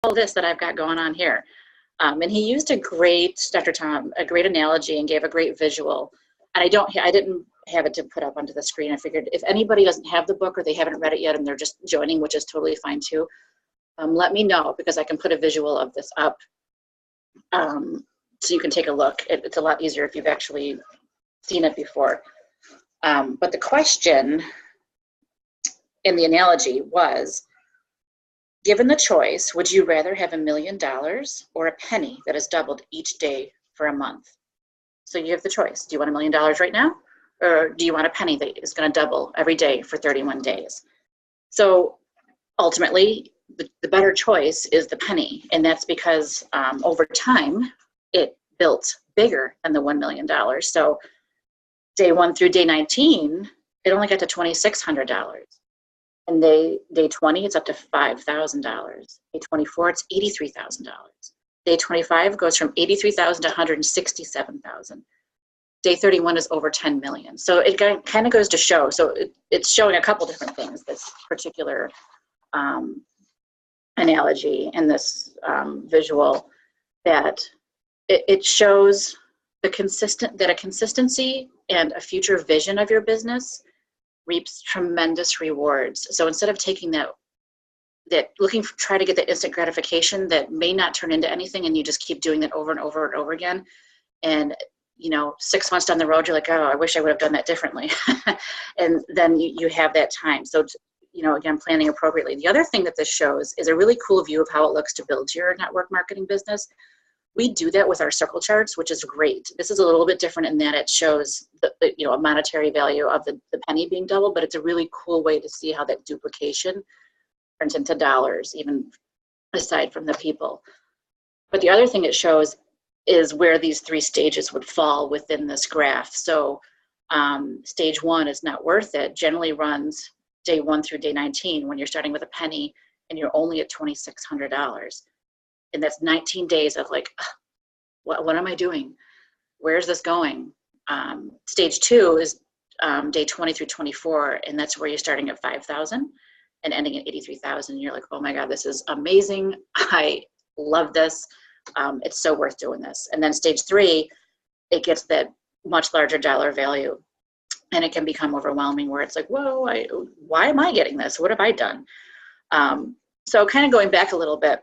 all this that I've got going on here. And he used Dr. Tom, a great analogy and gave a great visual. And I didn't have it to put up onto the screen. I figured if anybody doesn't have the book or they haven't read it yet and they're just joining, which is totally fine too, let me know, because I can put a visual of this up so you can take a look. It's a lot easier if you've actually seen it before. But the question in the analogy was, given the choice, would you rather have $1 million or a penny that is doubled each day for a month? So you have the choice. Do you want $1 million right now? Or do you want a penny that is going to double every day for 31 days? So ultimately, the better choice is the penny. And that's because over time, it built bigger than the $1 million. So day 1 through day 19, it only got to $2,600. And day 20, it's up to $5,000. Day 24, it's $83,000. Day 25 goes from $83,000 to $167,000. Day 31 is over 10 million. So it kind of goes to show. So it's showing a couple different things, this particular analogy and this visual, that it shows a consistency and a future vision of your business reaps tremendous rewards. So instead of taking that try to get that instant gratification that may not turn into anything, and you just keep doing that over and over and over again, and 6 months down the road, you're like, oh, I wish I would have done that differently. And then you have that time. So, again, planning appropriately. The other thing that this shows is a really cool view of how it looks to build your network marketing business. We do that with our circle charts, which is great. This is a little bit different in that it shows a monetary value of the penny being doubled, but it's a really cool way to see how that duplication turns into dollars, even aside from the people. But the other thing it shows is where these 3 stages would fall within this graph. So stage 1 is not worth it, generally runs day 1 through day 19 when you're starting with a penny and you're only at $2,600. And that's 19 days of like, what am I doing? Where's this going? Stage 2 is day 20 through 24, and that's where you're starting at 5,000 and ending at 83,000. You're like, oh my God, this is amazing. I love this. It's so worth doing this. And then stage 3, it gets that much larger dollar value, and it can become overwhelming where it's like, whoa, why am I getting this? What have I done? So kind of going back a little bit,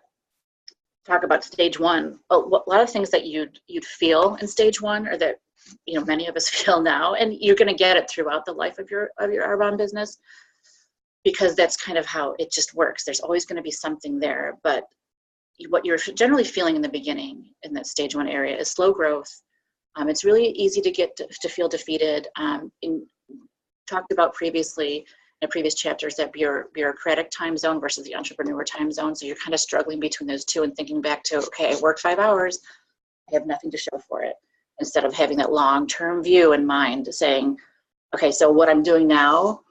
talk about stage 1. A lot of things that you'd feel in stage 1, or that many of us feel now, and you're going to get it throughout the life of your outbound business, because that's kind of how it just works. There's always going to be something there, but what you're generally feeling in the beginning in that stage 1 area is slow growth. It's really easy to get to feel defeated. Talked about previously in previous chapters, that bureaucratic time zone versus the entrepreneur time zone. So you're kind of struggling between those two and thinking back to, okay, I worked 5 hours, I have nothing to show for it. Instead of having that long-term view in mind, saying, okay, so what I'm doing now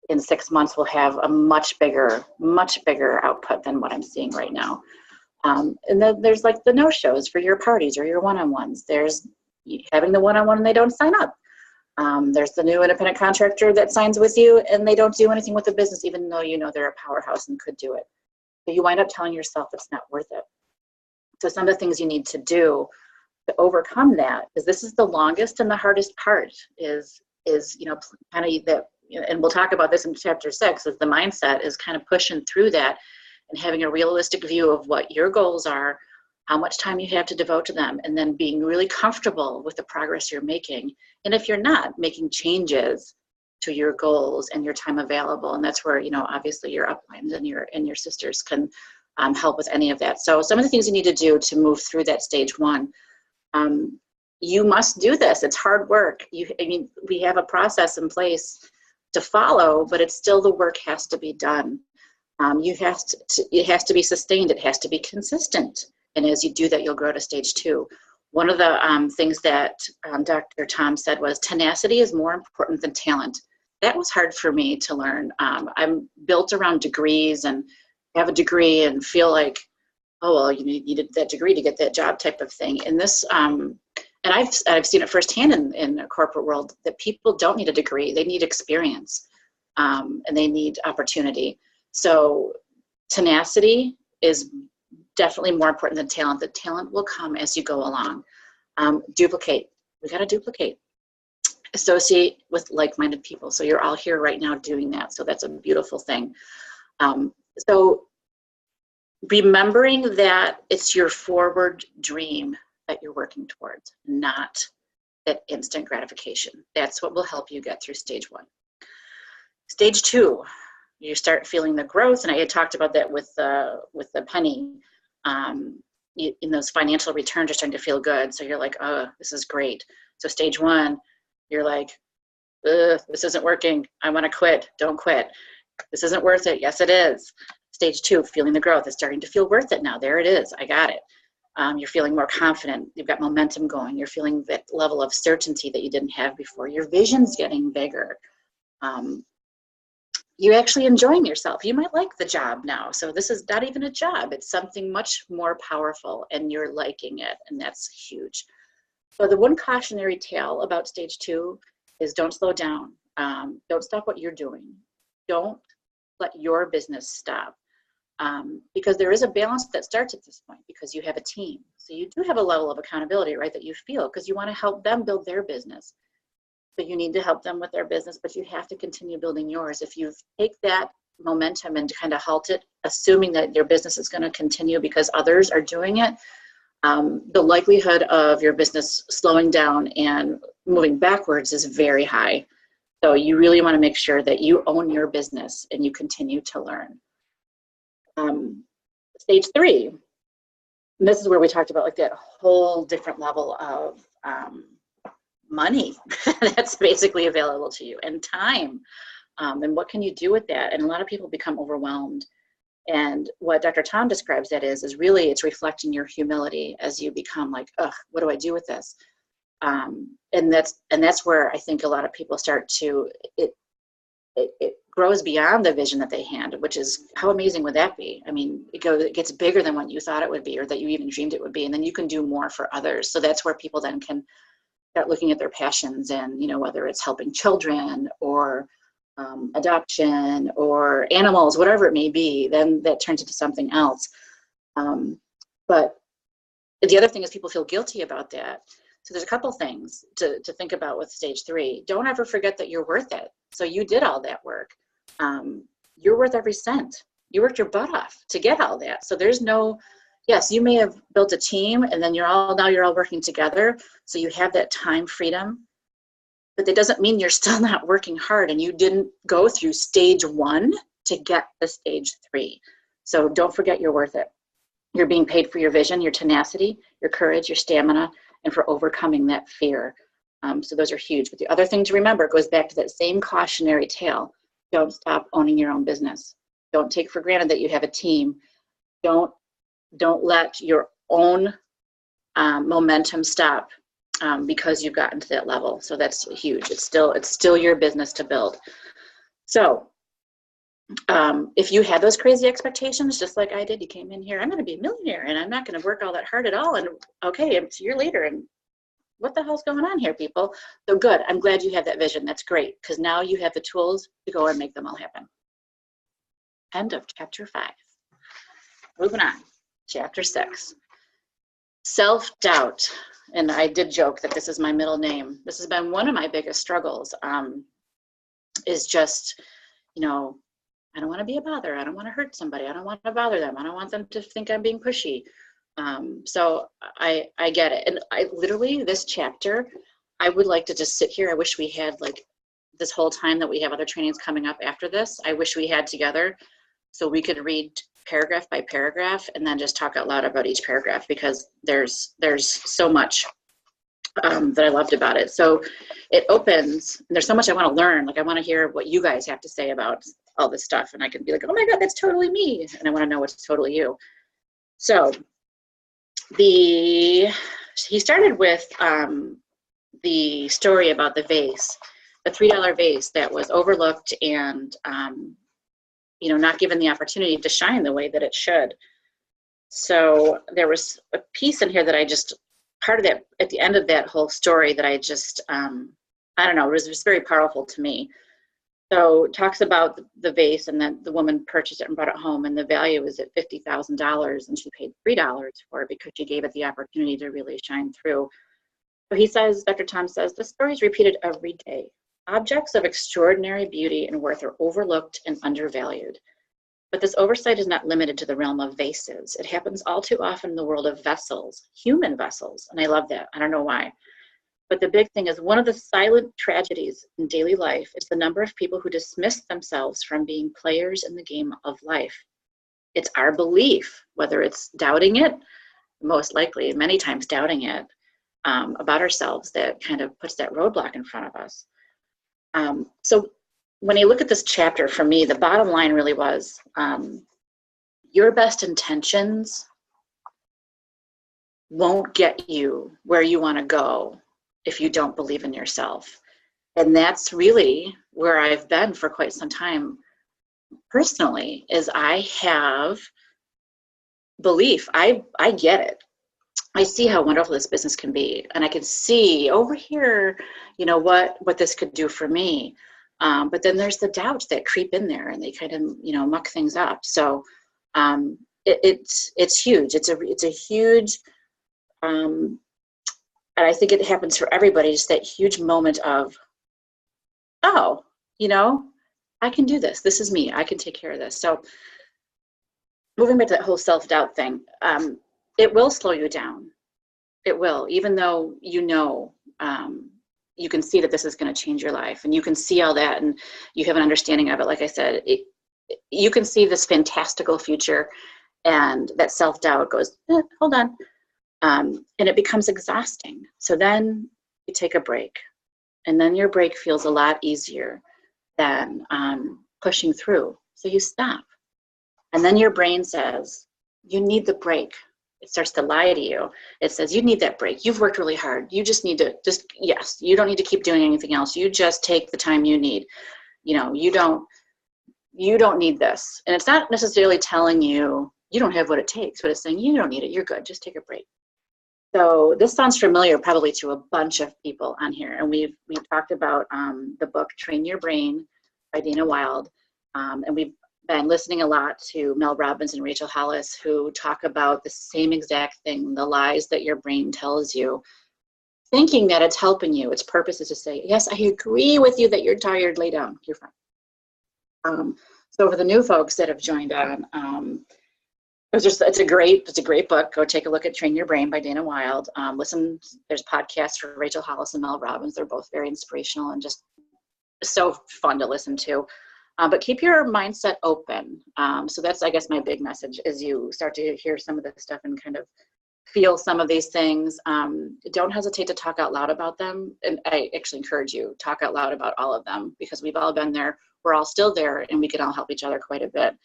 in 6 months will have a much bigger output than what I'm seeing right now. And then there's like the no-shows for your parties or your one-on-ones. There's having the one-on-one and they don't sign up. There's the new independent contractor that signs with you and they don't do anything with the business, even though they're a powerhouse and could do it. So you wind up telling yourself it's not worth it. So some of the things you need to do to overcome that is, this is the longest and the hardest part is kind of that, and we'll talk about this in chapter 6, is the mindset is kind of pushing through that and having a realistic view of what your goals are, how much time you have to devote to them, and then being really comfortable with the progress you're making. And if you're not, making changes to your goals and your time available. And that's where, obviously your uplines and your sisters can help with any of that. So some of the things you need to do to move through that stage 1, you must do this. It's hard work. We have a process in place to follow, but it's still, the work has to be done. It has to be sustained. It has to be consistent. And as you do that, you'll grow to stage 2. One of the things that Dr. Tom said was, tenacity is more important than talent. That was hard for me to learn. I'm built around degrees and have a degree and feel like, oh, well, you needed that degree to get that job type of thing. And this, and I've seen it firsthand in the corporate world, that people don't need a degree. They need experience, and they need opportunity. So tenacity is definitely more important than talent. The talent will come as you go along. Duplicate. We got to duplicate. Associate with like-minded people. So you're all here right now doing that. So that's a beautiful thing. So remembering that it's your forward dream that you're working towards, not that instant gratification. That's what will help you get through stage 1. Stage 2, you start feeling the growth, and I had talked about that with the penny. In those financial returns, you're starting to feel good. So you're like, oh, this is great. So stage 1, you're like, this isn't working. I want to quit. Don't quit. This isn't worth it. Yes, it is. Stage 2, feeling the growth. It's starting to feel worth it now. There it is. I got it. You're feeling more confident. You've got momentum going. You're feeling that level of certainty that you didn't have before. Your vision's getting bigger. You're actually enjoying yourself. You might like the job now. So this is not even a job. It's something much more powerful, and you're liking it, and that's huge. So the one cautionary tale about stage 2 is don't slow down. Don't stop what you're doing. Don't let your business stop. Because there is a balance that starts at this point because you have a team. So you do have a level of accountability, right, that you feel because you want to help them build their business. So you need to help them with their business, but you have to continue building yours. If you take that momentum and kind of halt it, assuming that your business is going to continue because others are doing it, the likelihood of your business slowing down and moving backwards is very high. So you really want to make sure that you own your business and you continue to learn. Stage 3, and this is where we talked about like that whole different level of money that's basically available to you, and time, and what can you do with that? And a lot of people become overwhelmed. And what Dr. Tom describes that is really it's reflecting your humility as you become like, ugh, what do I do with this? And that's where I think a lot of people start to it grows beyond the vision that they had, which is how amazing would that be? I mean, it gets bigger than what you thought it would be or that you even dreamed it would be, and then you can do more for others. So that's where people then can start looking at their passions, and whether it's helping children or adoption or animals, whatever it may be, then that turns into something else. But the other thing is people feel guilty about that. So there's a couple things to think about with stage 3. Don't ever forget that you're worth it. So you did all that work. You're worth every cent. You worked your butt off to get all that. So there's no, yes, you may have built a team and then you're all working together. So you have that time freedom, but that doesn't mean you're still not working hard and you didn't go through stage 1 to get the stage 3. So don't forget you're worth it. You're being paid for your vision, your tenacity, your courage, your stamina, and for overcoming that fear. So those are huge. But the other thing to remember goes back to that same cautionary tale. Don't stop owning your own business. Don't take for granted that you have a team. Don't let your own momentum stop because you've gotten to that level. So that's huge. It's still your business to build. So if you had those crazy expectations, just like I did, you came in here, I'm going to be a millionaire and I'm not going to work all that hard at all. And okay, it's your leader and what the hell's going on here, people? So good. I'm glad you have that vision. That's great because now you have the tools to go and make them all happen. End of chapter 5. Moving on. Chapter 6. Self-doubt. And I did joke that this is my middle name. This has been one of my biggest struggles, is just, I don't want to be a bother. I don't want to hurt somebody. I don't want to bother them. I don't want them to think I'm being pushy. So I get it. And I literally, this chapter, I would like to just sit here. I wish we had like this whole time that we have other trainings coming up after this. I wish we had together so we could read paragraph by paragraph and then just talk out loud about each paragraph because there's so much that I loved about it. So it opens, and there's so much I want to learn. Like I want to hear what you guys have to say about all this stuff. And I can be like, oh my God, that's totally me. And I want to know what's totally you. So he started with the story about the vase, the $3 vase that was overlooked and, not given the opportunity to shine the way that it should. So there was a piece in here that part of that, at the end of that whole story that I just, I don't know, it was very powerful to me. So talks about the vase, and then the woman purchased it and brought it home, and the value is at $50,000, and she paid $3 for it because she gave it the opportunity to really shine through. So he says, Dr. Tom says, the story is repeated every day. Objects of extraordinary beauty and worth are overlooked and undervalued. But this oversight is not limited to the realm of vases. It happens all too often in the world of vessels, human vessels, and I love that. I don't know why. But the big thing is, one of the silent tragedies in daily life is the number of people who dismiss themselves from being players in the game of life. It's our belief, whether it's doubting it, most likely, many times doubting it, about ourselves, that kind of puts that roadblock in front of us. So when you look at this chapter, for me, the bottom line really was, your best intentions won't get you where you want to go if you don't believe in yourself. And that's really where I've been for quite some time personally, is I have belief. I get it. I see how wonderful this business can be, and I can see over here, what this could do for me. But then there's the doubts that creep in there, and they kind of, muck things up. So it's huge. It's a huge, and I think it happens for everybody, just that huge moment of, oh, I can do this. This is me. I can take care of this. So moving back to that whole self-doubt thing, it will slow you down. It will, even though you can see that this is going to change your life, and you can see all that, and you have an understanding of it. Like I said, you can see this fantastical future, and that self-doubt goes, hold on. And it becomes exhausting. So then you take a break, and then your break feels a lot easier than pushing through. So you stop. And then your brain says, you need the break. It starts to lie to you. It says, you need that break. You've worked really hard. You just need to yes, you don't need to keep doing anything else. You just take the time you need. You don't need this. And it's not necessarily telling you you don't have what it takes, but it's saying you don't need it. You're good. Just take a break. So this sounds familiar probably to a bunch of people on here. And we've talked about the book, Train Your Brain by Dana Wilde. And we've been listening a lot to Mel Robbins and Rachel Hollis, who talk about the same exact thing, the lies that your brain tells you, thinking that it's helping you. Its purpose is to say, yes, I agree with you that you're tired, lay down, you're fine. So for the new folks that have joined on, it's a great book. Go take a look at Train Your Brain by Dana Wilde. Listen, there's podcasts for Rachel Hollis and Mel Robbins. They're both very inspirational and just so fun to listen to. But keep your mindset open. So that's, I guess, my big message, is you start to hear some of this stuff and kind of feel some of these things. Don't hesitate to talk out loud about them. And I actually encourage you, talk out loud about all of them, because we've all been there. We're all still there, and we can all help each other quite a bit.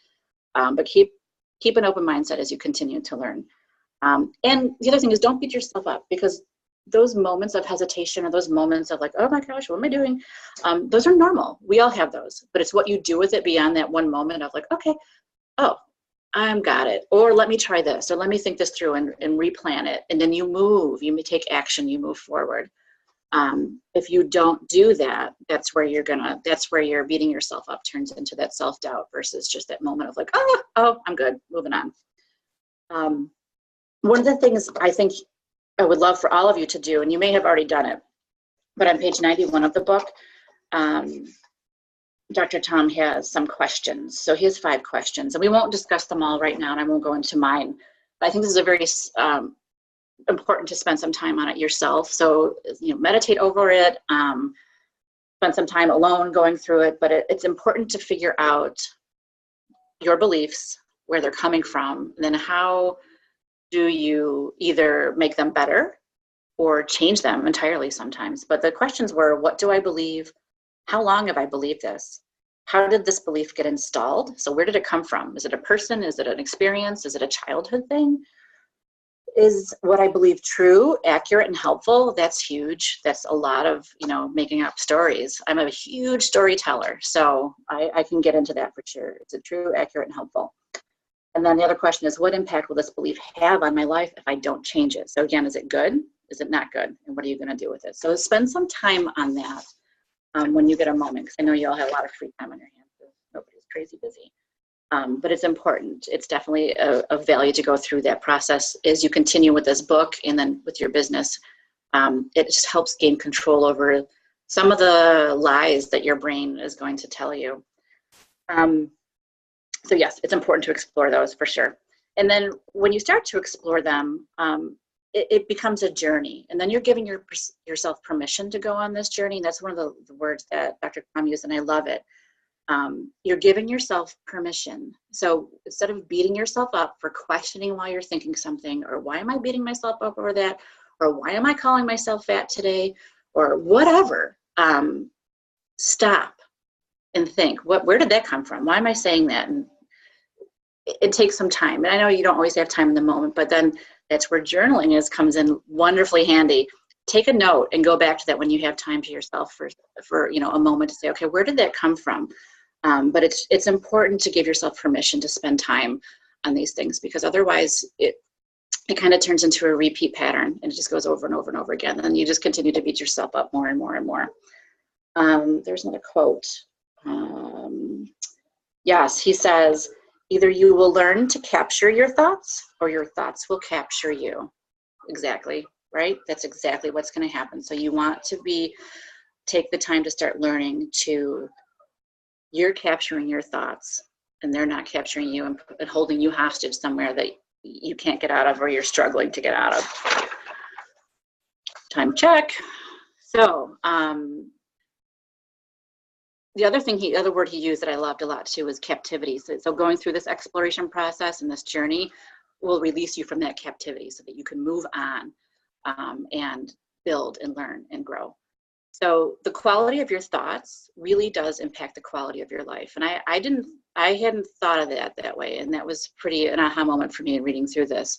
But keep an open mindset as you continue to learn. And the other thing is, don't beat yourself up, because those moments of hesitation, or those moments of like, oh my gosh, what am I doing? Those are normal. We all have those, but it's what you do with it beyond that one moment of like, okay, oh, I'm got it. Or let me try this, or let me think this through and replan it. And then you move, you take action, you move forward. If you don't do that, that's where you're beating yourself up, turns into that self-doubt versus just that moment of like, oh, I'm good, moving on. One of the things I think I would love for all of you to do, and you may have already done it, but on page 91 of the book, Dr. Tom has some questions. So he has 5 questions, and we won't discuss them all right now, and I won't go into mine. But I think this is a very important to spend some time on it yourself. So, meditate over it, spend some time alone going through it, but it's important to figure out your beliefs, where they're coming from, and then how do you either make them better or change them entirely sometimes. But the questions were, what do I believe? How long have I believed this? How did this belief get installed? So where did it come from? Is it a person? Is it an experience? Is it a childhood thing? Is what I believe true, accurate, and helpful? That's huge. That's a lot of, making up stories. I'm a huge storyteller, so I can get into that for sure. Is it true, accurate, and helpful? And then the other question is, what impact will this belief have on my life if I don't change it? So again, is it good? Is it not good? And what are you going to do with it? So spend some time on that. when you get a moment, because I know you all have a lot of free time on your hands. So nobody's crazy busy. But it's important. It's definitely of value to go through that process as you continue with this book and then with your business. It just helps gain control over some of the lies that your brain is going to tell you. So yes, it's important to explore those for sure. And then when you start to explore them, it becomes a journey. And then you're giving yourself permission to go on this journey. And that's one of the words that Dr. Tom used, and I love it. You're giving yourself permission. So instead of beating yourself up for questioning why you're thinking something, or why am I beating myself up over that, or why am I calling myself fat today, or whatever, stop and think, where did that come from? Why am I saying that? And it takes some time. And I know you don't always have time in the moment, but then that's where journaling comes in wonderfully handy. Take a note and go back to that when you have time to yourself for a moment to say, okay, where did that come from? But it's important to give yourself permission to spend time on these things, because otherwise it kind of turns into a repeat pattern, and it just goes over and over and over again. And you just continue to beat yourself up more and more and more. There's another quote. Yes, he says, either you will learn to capture your thoughts, or your thoughts will capture you. Exactly, right? That's exactly what's going to happen. So you want to take the time to start learning to, you're capturing your thoughts and they're not capturing you and holding you hostage somewhere that you can't get out of, or you're struggling to get out of. Time check. So the other word he used that I loved a lot too was captivity. So going through this exploration process and this journey will release you from that captivity so that you can move on and build and learn and grow. So the quality of your thoughts really does impact the quality of your life. And I hadn't thought of that way. And that was pretty an aha moment for me in reading through this.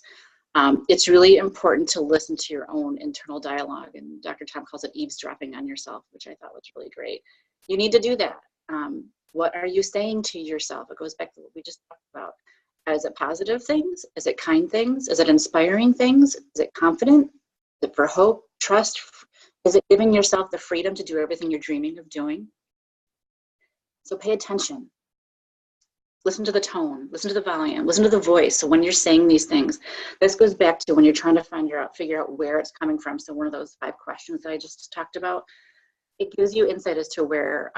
It's really important to listen to your own internal dialogue. And Dr. Tom calls it eavesdropping on yourself, which I thought was really great. You need to do that. What are you saying to yourself? It goes back to what we just talked about. Is it positive things? Is it kind things? Is it inspiring things? Is it confident? Is it for hope, trust? Is it giving yourself the freedom to do everything you're dreaming of doing? So pay attention. Listen to the tone, listen to the volume, listen to the voice. So when you're saying these things, this goes back to when you're trying to figure out where it's coming from. So one of those 5 questions that I just talked about, it gives you insight as to where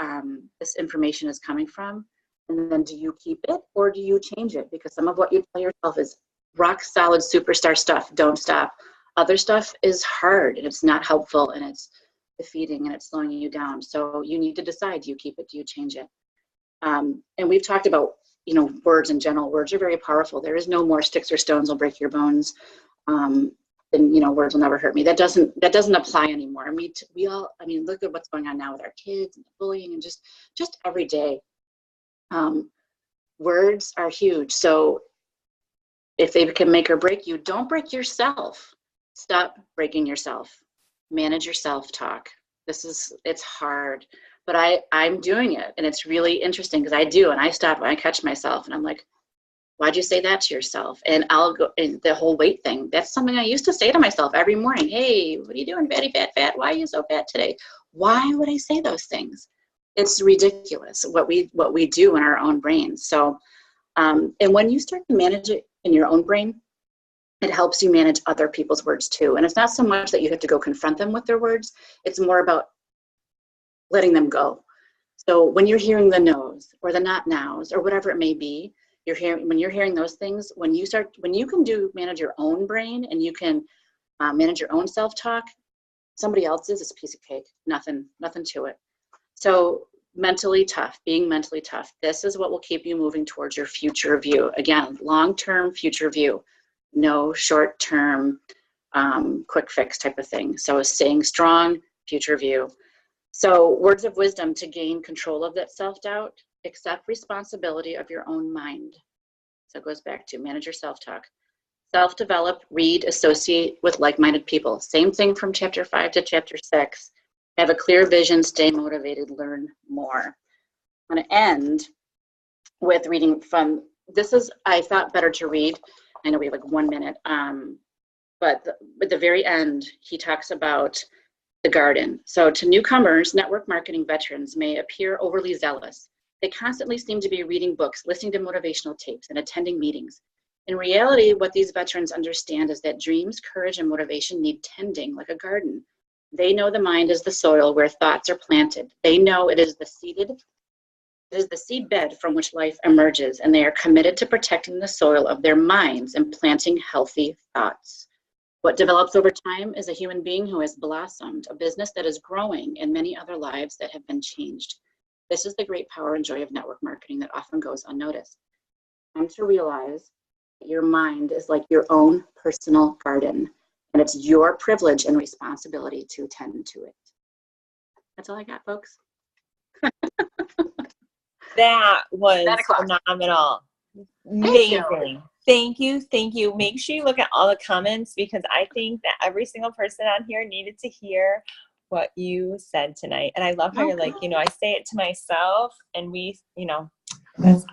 this information is coming from. And then do you keep it or do you change it? Because some of what you tell yourself is rock solid superstar stuff. Don't stop. Other stuff is hard and it's not helpful and it's defeating and it's slowing you down. So you need to decide, do you keep it? Do you change it? And we've talked about, words in general. Words are very powerful. There is no more sticks or stones will break your bones. And words will never hurt me. That doesn't apply anymore. And we all, look at what's going on now with our kids and the bullying and just every day. Words are huge. So if they can make or break you, don't break yourself. Stop breaking yourself. Manage your self-talk. It's hard, but I'm doing it. And it's really interesting because I do. And I stop and I catch myself and I'm like, why'd you say that to yourself? And I'll go, and the whole weight thing, that's something I used to say to myself every morning. Hey, what are you doing, fatty, fat? Why are you so fat today? Why would I say those things? It's ridiculous what we do in our own brains. So, and when you start to manage it in your own brain, it helps you manage other people's words too. And it's not so much that you have to go confront them with their words. It's more about letting them go. So when you're hearing the no's or the not nows or whatever it may be, when you're hearing those things, when you can manage your own brain and you can manage your own self-talk, somebody else's is a piece of cake, nothing to it. So being mentally tough, this is what will keep you moving towards your future view. Again, long-term future view, no short-term quick fix type of thing. So staying strong, future view. So words of wisdom to gain control of that self-doubt: accept responsibility of your own mind. So it goes back to manage your self-talk. Self-develop, read, associate with like-minded people. Same thing from chapter 5 to chapter 6. Have a clear vision, stay motivated, learn more. I'm going to end with reading from, I thought better to read. I know we have like 1 minute, but at the very end, he talks about the garden. So to newcomers, network marketing veterans may appear overly zealous. They constantly seem to be reading books, listening to motivational tapes, and attending meetings. In reality, what these veterans understand is that dreams, courage, and motivation need tending like a garden. They know the mind is the soil where thoughts are planted. They know it is the seed bed from which life emerges, and they are committed to protecting the soil of their minds and planting healthy thoughts. What develops over time is a human being who has blossomed, a business that is growing, and many other lives that have been changed. This is the great power and joy of network marketing that often goes unnoticed. Time to realize that your mind is like your own personal garden, and it's your privilege and responsibility to tend to it. That's all I got, folks. That was phenomenal. Amazing. Thank you. Make sure you look at all the comments, because I think that every single person on here needed to hear what you said tonight. And I love how you're like, I say it to myself, and we, this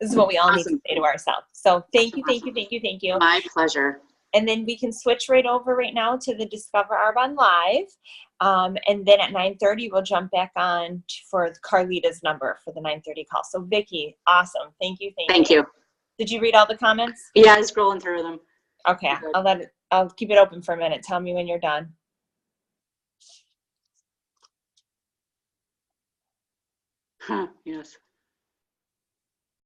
is what we all need to say to ourselves. So thank you. My pleasure. And then we can switch right over right now to the Discover Arbonne Live. And then at 9:30, we'll jump back on for Carlita's number for the 9:30 call. So Vicki, awesome. Thank you. Thank you. Did you read all the comments? Yeah, I'm scrolling through them. Okay, I'll keep it open for a minute. Tell me when you're done. Yes.